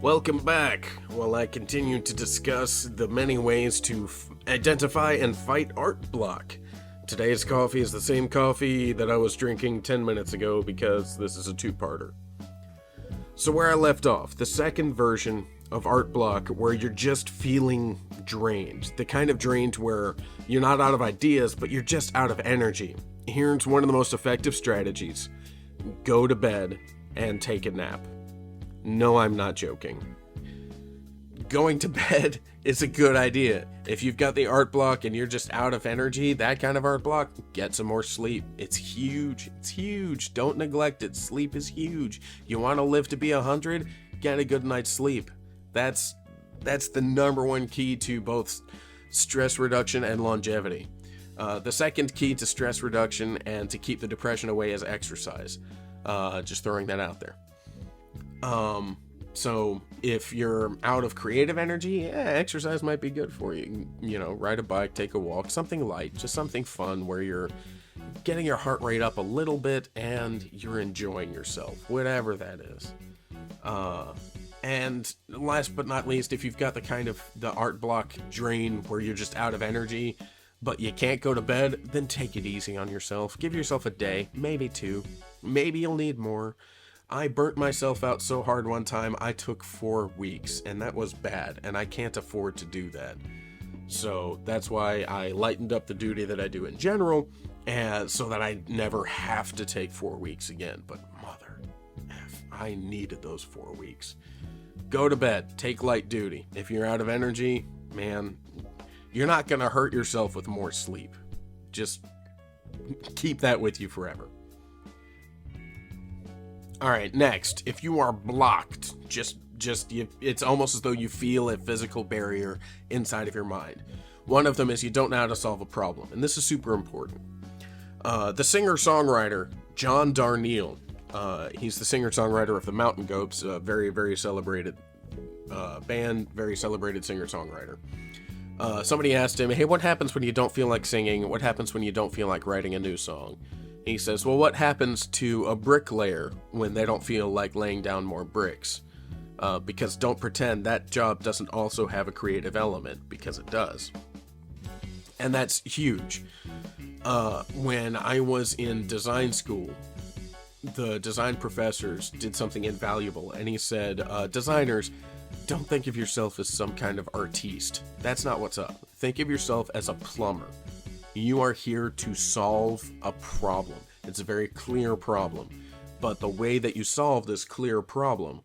Welcome back, while I continue to discuss the many ways to identify and fight art block. Today's coffee is the same coffee that I was drinking 10 minutes ago because this is a two-parter. So where I left off, the second version of art block where you're just feeling drained. The kind of drained where you're not out of ideas, but you're just out of energy. Here's one of the most effective strategies. Go to bed and take a nap. No, I'm not joking. Going to bed is a good idea. If you've got the art block and you're just out of energy, that kind of art block, get some more sleep. It's huge. It's huge. Don't neglect it. Sleep is huge. You want to live to be 100? Get a good night's sleep. That's the number one key to both stress reduction and longevity. The second key to stress reduction and to keep the depression away is exercise. Just throwing that out there. So if you're out of creative energy, exercise might be good for you. You know, ride a bike, take a walk, something light, just something fun where you're getting your heart rate up a little bit and you're enjoying yourself, whatever that is. And last but not least, if you've got the art block drain where you're just out of energy, but you can't go to bed, then take it easy on yourself. Give yourself a day, maybe two, maybe you'll need more. I burnt myself out so hard one time, I took 4 weeks, and that was bad, and I can't afford to do that. So that's why I lightened up the duty that I do in general, and so that I never have to take 4 weeks again. But mother F, I needed those 4 weeks. Go to bed, take light duty. If you're out of energy, man, you're not going to hurt yourself with more sleep. Just keep that with you forever. All right, next, if you are blocked, it's almost as though you feel a physical barrier inside of your mind. One of them is you don't know how to solve a problem, and this is super important. The singer-songwriter, John Darnielle, he's the singer-songwriter of the Mountain Goats, a very, very celebrated band, very celebrated singer-songwriter. Somebody asked him, hey, what happens when you don't feel like singing? What happens when you don't feel like writing a new song? He says, well, what happens to a bricklayer when they don't feel like laying down more bricks? Because don't pretend that job doesn't also have a creative element, because it does. And that's huge. When I was in design school, the design professors did something invaluable, and he said, designers, don't think of yourself as some kind of artiste. That's not what's up. Think of yourself as a plumber. You are here to solve a problem. It's a very clear problem. But the way that you solve this clear problem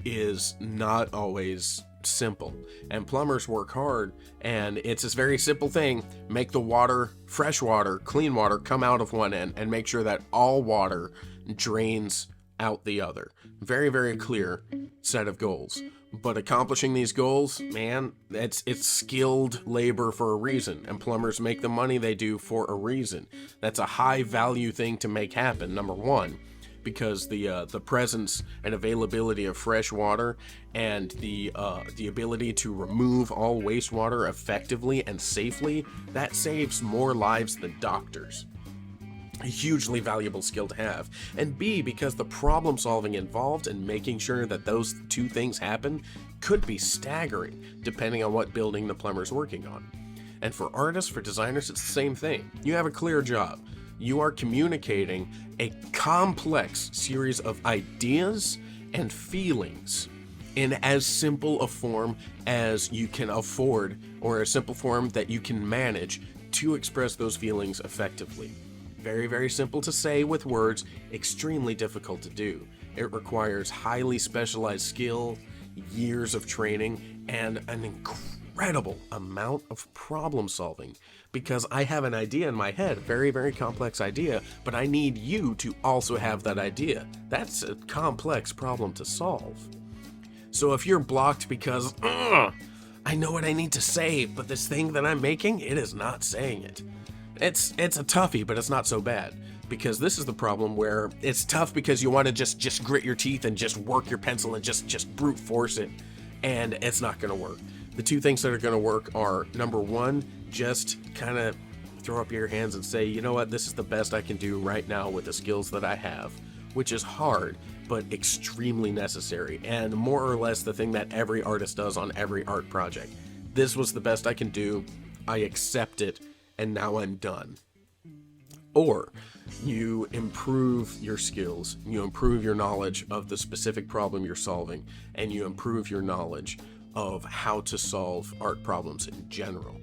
is not always simple. And plumbers work hard, and it's this very simple thing. Make the water, fresh water, clean water, come out of one end, and make sure that all water drains out the other. Very, very clear set of goals. But accomplishing these goals, man, it's skilled labor for a reason, and plumbers make the money they do for a reason. That's a high value thing to make happen, number one, because the presence and availability of fresh water and the ability to remove all wastewater effectively and safely, that saves more lives than doctors. A hugely valuable skill to have. And B, because the problem solving involved in making sure that those two things happen could be staggering, depending on what building the plumber's working on. And for artists, for designers, it's the same thing. You have a clear job. You are communicating a complex series of ideas and feelings in as simple a form as you can afford, or a simple form that you can manage to express those feelings effectively. Very, very simple to say with words, extremely difficult to do. It requires highly specialized skill, years of training, and an incredible amount of problem solving. Because I have an idea in my head, very, very complex idea, but I need you to also have that idea. That's a complex problem to solve. So if you're blocked because, I know what I need to say, but this thing that I'm making, it is not saying it. It's a toughie, but it's not so bad, because this is the problem where it's tough because you want to just grit your teeth and just work your pencil and just brute force it, and it's not going to work. The two things that are going to work are, number one, just kind of throw up your hands and say, you know what, this is the best I can do right now with the skills that I have, which is hard, but extremely necessary, and more or less the thing that every artist does on every art project. This was the best I can do, I accept it, and now I'm done. Or you improve your skills, you improve your knowledge of the specific problem you're solving, and you improve your knowledge of how to solve art problems in general.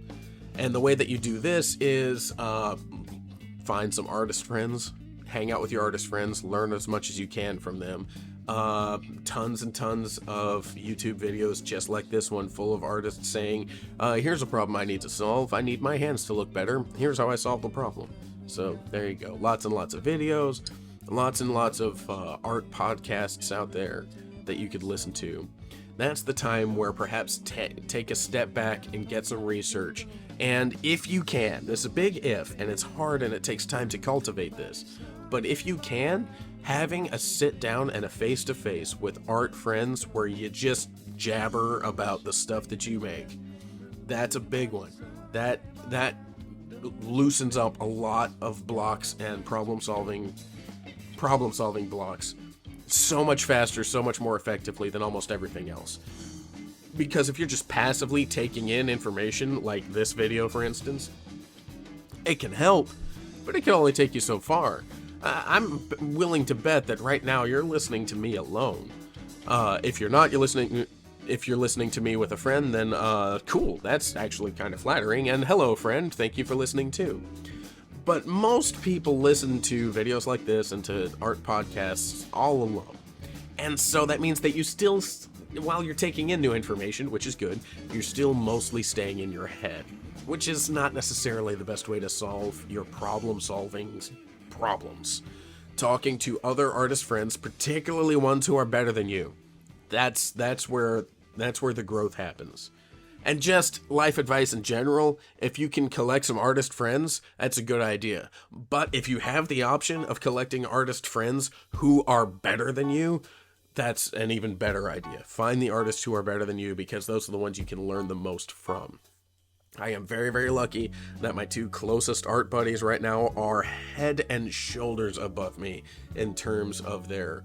And the way that you do this is find some artist friends, hang out with your artist friends, learn as much as you can from them. Tons and tons of YouTube videos just like this one, full of artists saying, here's a problem I need to solve. I need my hands to look better. Here's how I solve the problem. So there you go. Lots and lots of videos, lots and lots of art podcasts out there that you could listen to. That's the time where perhaps take a step back and get some research. And if you can, this is a big if, and it's hard and it takes time to cultivate this, but if you can, having a sit down and a face-to-face with art friends where you just jabber about the stuff that you make, that's a big one. That loosens up a lot of blocks and problem solving blocks so much faster, so much more effectively than almost everything else. Because if you're just passively taking in information, like this video for instance, it can help, but it can only take you so far. I'm willing to bet that right now you're listening to me alone. If you're not, if you're listening to me with a friend, then cool, that's actually kind of flattering, and hello friend, thank you for listening too. But most people listen to videos like this and to art podcasts all alone. And so that means that you still, while you're taking in new information, which is good, you're still mostly staying in your head, which is not necessarily the best way to solve your problem-solving problems. Talking to other artist friends, particularly ones who are better than you, that's where the growth happens. And just life advice in general, if you can collect some artist friends, that's a good idea. But if you have the option of collecting artist friends who are better than you, that's an even better idea. Find the artists who are better than you, because those are the ones you can learn the most from. I am very, very lucky that my two closest art buddies right now are head and shoulders above me in terms of their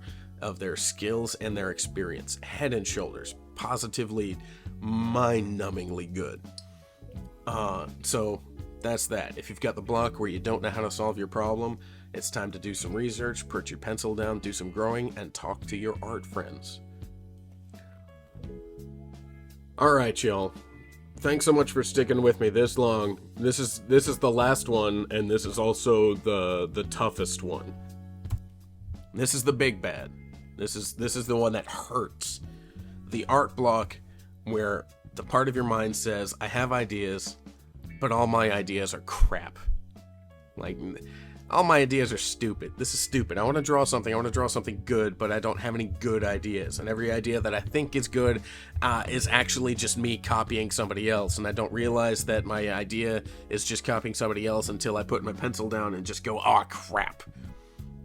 skills and their experience. Head and shoulders. Positively, mind-numbingly good. So that's that. If you've got the block where you don't know how to solve your problem, it's time to do some research, put your pencil down, do some growing, and talk to your art friends. Alright, y'all. Thanks so much for sticking with me this long. This is the last one, and this is also the toughest one. This is the big bad. This is the one that hurts. The art block where the part of your mind says, I have ideas, but all my ideas are crap. Like, all my ideas are stupid. This is stupid. I want to draw something good, but I don't have any good ideas. And every idea that I think is good is actually just me copying somebody else. And I don't realize that my idea is just copying somebody else until I put my pencil down and just go, oh, crap.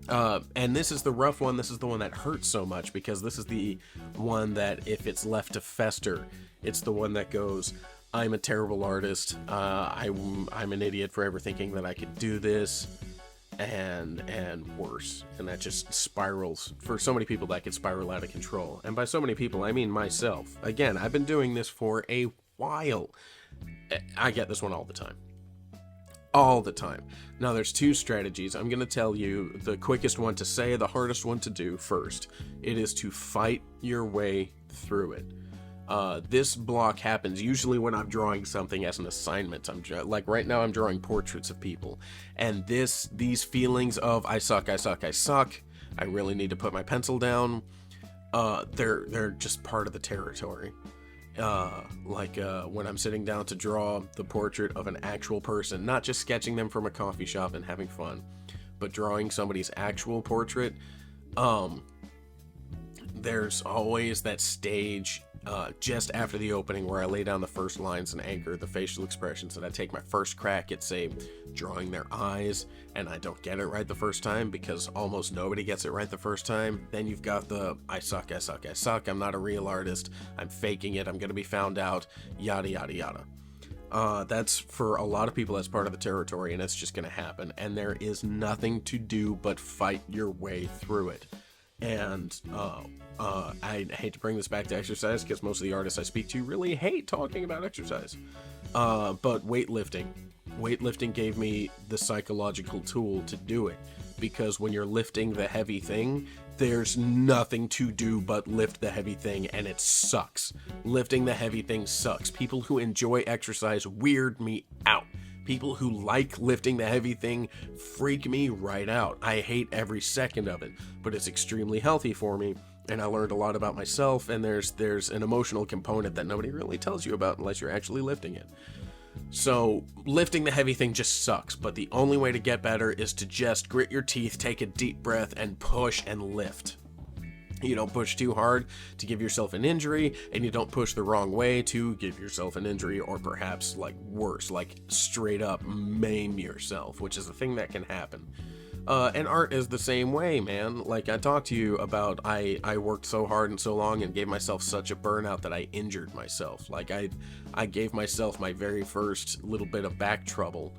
And this is the rough one. This is the one that hurts so much, because this is the one that if it's left to fester, it's the one that goes, I'm a terrible artist. I'm an idiot for ever thinking that I could do this. And worse. And that just spirals. For so many people, that could spiral out of control. And by so many people, I mean myself. Again, I've been doing this for a while. I get this one all the time. All the time. Now, there's two strategies. I'm going to tell you the quickest one to say, the hardest one to do first. It is to fight your way through it. This block happens usually when I'm drawing something as an assignment. Like right now I'm drawing portraits of people, and these feelings of I suck, I really need to put my pencil down, they're just part of the territory. When I'm sitting down to draw the portrait of an actual person, not just sketching them from a coffee shop and having fun, but drawing somebody's actual portrait, there's always that stage just after the opening where I lay down the first lines and anchor the facial expressions, and I take my first crack at, say, drawing their eyes, and I don't get it right the first time, because almost nobody gets it right the first time. Then you've got the I suck, I'm not a real artist, I'm faking it, I'm gonna be found out, yada yada yada. That's, for a lot of people, that's part of the territory, and it's just gonna happen, and there is nothing to do but fight your way through it. And I hate to bring this back to exercise because most of the artists I speak to really hate talking about exercise. But weightlifting gave me the psychological tool to do it, because when you're lifting the heavy thing, there's nothing to do but lift the heavy thing, and it sucks. Lifting the heavy thing sucks. People who enjoy exercise weird me out. People who like lifting the heavy thing freak me right out. I hate every second of it, but it's extremely healthy for me, and I learned a lot about myself, and there's an emotional component that nobody really tells you about unless you're actually lifting it. So lifting the heavy thing just sucks, but the only way to get better is to just grit your teeth, take a deep breath, and push and lift. You don't push too hard to give yourself an injury, and you don't push the wrong way to give yourself an injury, or perhaps like worse, like straight up maim yourself, which is a thing that can happen. And art is the same way, man. Like I talked to you about, I worked so hard and so long and gave myself such a burnout that I injured myself. Like I gave myself my very first little bit of back trouble,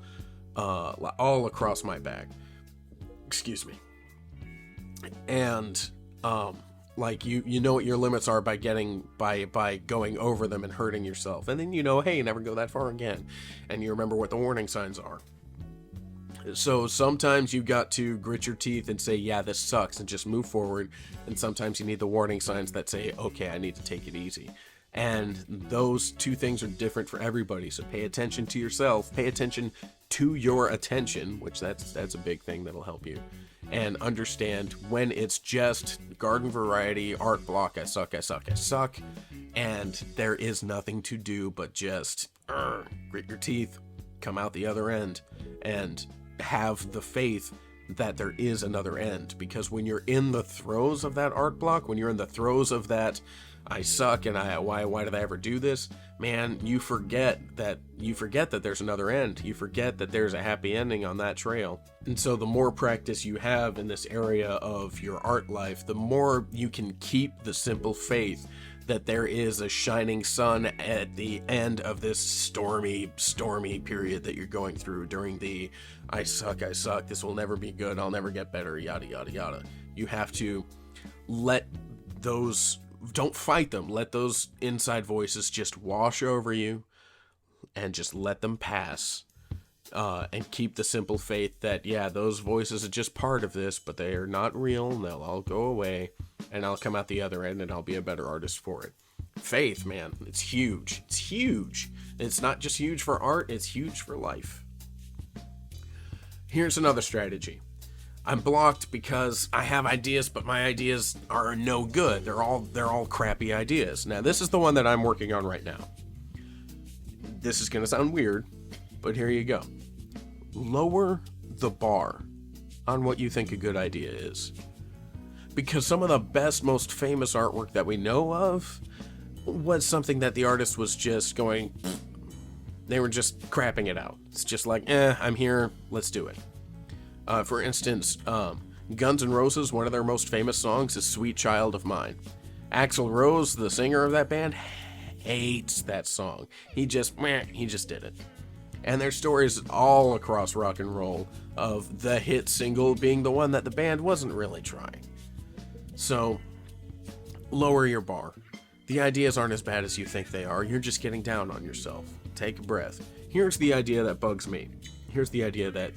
all across my back. Excuse me. And, like you know what your limits are by going over them and hurting yourself. And then hey, never go that far again. And you remember what the warning signs are. So sometimes you got to grit your teeth and say, yeah, this sucks, and just move forward. And sometimes you need the warning signs that say, okay, I need to take it easy. And those two things are different for everybody. So pay attention to yourself, pay attention to your attention, which that's a big thing that'll help you. And understand when it's just garden variety, art block, I suck, and there is nothing to do but just grit your teeth, come out the other end, and have the faith that there is another end. Because when you're in the throes of that art block, when you're in the throes of that I suck and why did I ever do this, man, you forget that there's another end. You forget that there's a happy ending on that trail. And so the more practice you have in this area of your art life, the more you can keep the simple faith that there is a shining sun at the end of this stormy period that you're going through during the I suck, this will never be good, I'll never get better, yada, yada, yada. You have to don't fight them. Let those inside voices just wash over you and just let them pass. And keep the simple faith that, yeah, those voices are just part of this, but they are not real, and they'll all go away, and I'll come out the other end, and I'll be a better artist for it. Faith, man, it's huge. It's huge. It's not just huge for art, it's huge for life. Here's another strategy. I'm blocked because I have ideas, but my ideas are no good. They're all crappy ideas. Now, this is the one that I'm working on right now. This is going to sound weird, but here you go. Lower the bar on what you think a good idea is. Because some of the best, most famous artwork that we know of was something that the artist was just going, they were just crapping it out. It's just like, I'm here, let's do it. For instance, Guns N' Roses, one of their most famous songs is Sweet Child of Mine. Axl Rose, the singer of that band, hates that song. He just did it. And there's stories all across rock and roll of the hit single being the one that the band wasn't really trying. So, lower your bar. The ideas aren't as bad as you think they are. You're just getting down on yourself. Take a breath. Here's the idea that bugs me. Here's the idea that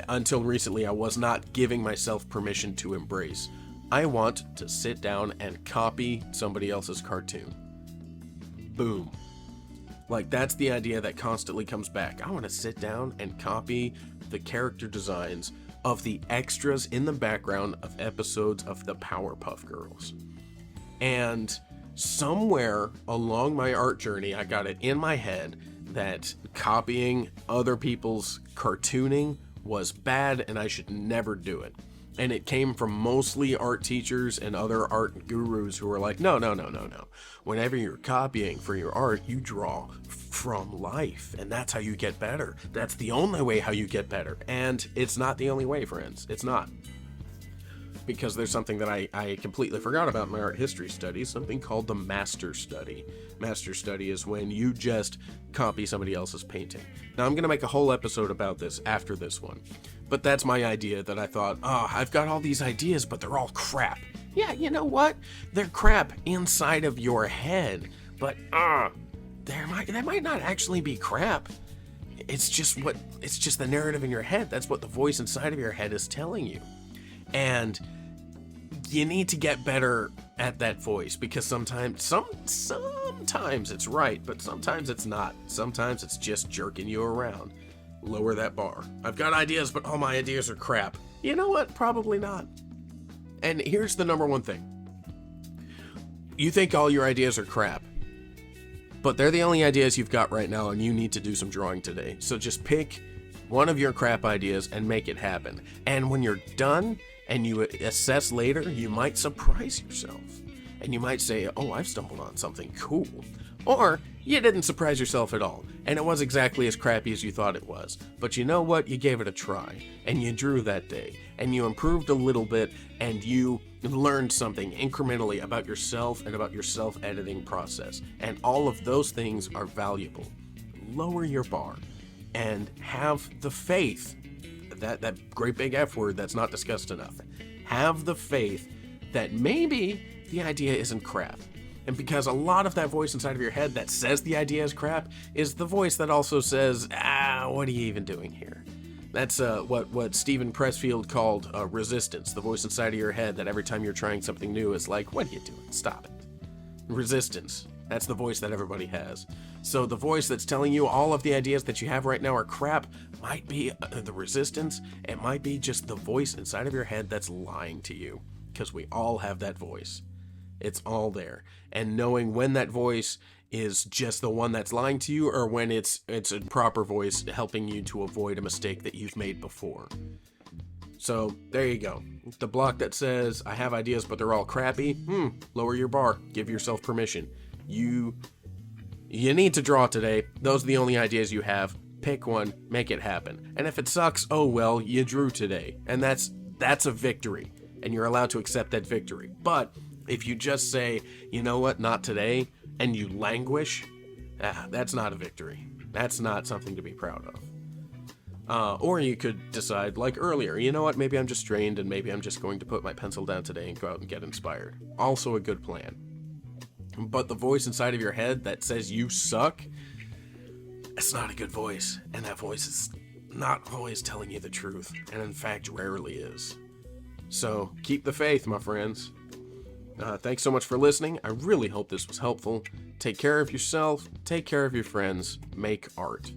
until recently I was not giving myself permission to embrace. I want to sit down and copy somebody else's cartoon. Boom. Like, that's the idea that constantly comes back. I want to sit down and copy the character designs of the extras in the background of episodes of the Powerpuff Girls. And somewhere along my art journey, I got it in my head that copying other people's cartooning was bad and I should never do it. And it came from mostly art teachers and other art gurus who were like, no. Whenever you're copying for your art, you draw from life, and that's how you get better. That's the only way how you get better. And it's not the only way, friends. It's not. Because there's something that I completely forgot about in my art history studies, something called the master study. Master study is when you just copy somebody else's painting. Now, I'm going to make a whole episode about this after this one. But that's my idea that I thought, oh, I've got all these ideas, but they're all crap. Yeah, you know what? They're crap inside of your head, but they might not actually be crap. It's just the narrative in your head. That's what the voice inside of your head is telling you. And you need to get better at that voice, because sometimes it's right, but sometimes it's not. Sometimes it's just jerking you around. Lower that bar. I've got ideas, but all my ideas are crap. You know what? Probably not. And here's the number one thing. You think all your ideas are crap, but they're the only ideas you've got right now, and you need to do some drawing today. So just pick one of your crap ideas and make it happen. And when you're done and you assess later, you might surprise yourself. And you might say, oh, I've stumbled on something cool. Or you didn't surprise yourself at all, and it was exactly as crappy as you thought it was. But you know what? You gave it a try, and you drew that day, and you improved a little bit, and you learned something incrementally about yourself and about your self-editing process. And all of those things are valuable. Lower your bar, and have the faith, that great big F word that's not discussed enough. Have the faith that maybe the idea isn't crap. And because a lot of that voice inside of your head that says the idea is crap is the voice that also says, what are you even doing here? That's what Stephen Pressfield called resistance. The voice inside of your head that every time you're trying something new is like, what are you doing? Stop it. Resistance. That's the voice that everybody has. So the voice that's telling you all of the ideas that you have right now are crap might be the resistance. It might be just the voice inside of your head that's lying to you. Because we all have that voice. It's all there. And knowing when that voice is just the one that's lying to you, or when it's a proper voice helping you to avoid a mistake that you've made before. So there you go. The block that says, I have ideas but they're all crappy, lower your bar. Give yourself permission. You need to draw today. Those are the only ideas you have. Pick one, make it happen. And if it sucks, oh well, you drew today. And that's a victory. And you're allowed to accept that victory. But if you just say, you know what, not today, and you languish, that's not a victory. That's not something to be proud of. Or you could decide, like earlier, you know what, maybe I'm just drained, and maybe I'm just going to put my pencil down today and go out and get inspired. Also a good plan. But the voice inside of your head that says you suck, it's not a good voice. And that voice is not always telling you the truth, and in fact rarely is. So keep the faith, my friends. Thanks so much for listening. I really hope this was helpful. Take care of yourself. Take care of your friends. Make art.